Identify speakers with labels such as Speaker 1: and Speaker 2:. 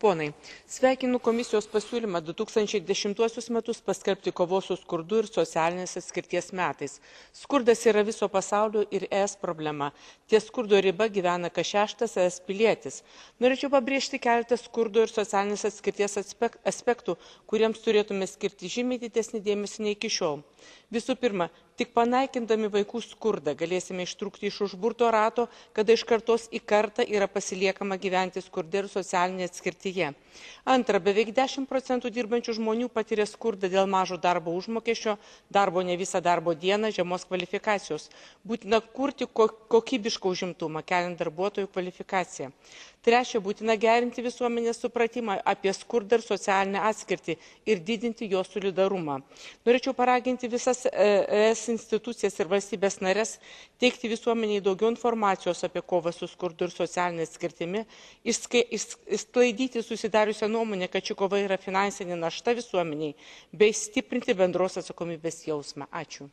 Speaker 1: ponai, sveikinu komisijos pasiūlymą 2010 metus paskelbti kovos su skurdu ir socialinės atskirties metais. Skurdas yra viso pasaulio ir ES problema. Ties skurdo riba gyvena kas šeštas ES pilietis. Norėčiau pabrėžti keletą skurdo ir socialinės atskirties aspektų, kuriems turėtume skirti žymiai didesnį dėmesį nei iki šiol. Visų pirma, tik panaikindami vaikų skurdą galėsime ištrūkti iš užburto rato, kada iš kartos į kartą yra pasiliekama gyventi skurde ir socialinėje atskirtyje. Antra, beveik 10% dirbančių žmonių patiria skurdą dėl mažo darbo užmokesčio, darbo ne visą darbo dieną, žemos kvalifikacijos. Būtina kurti kokybišką užimtumą, keliant darbuotojų kvalifikaciją. Trečia, būtina gerinti visuomenės supratimą apie skurdą ir socialinę atskirtį ir didinti jo solidarumą. Norėčiau paraginti visas ES institucijas ir valstybės narės teikti visuomeniai daugiau informacijos apie kovą su skurdu ir socialinė atskirtimi, išsklaidyti susidariusią nuomonę, kad ši kova yra finansinė našta visuomeniai, bei stiprinti bendros atsakomybės jausmą. Ačiū.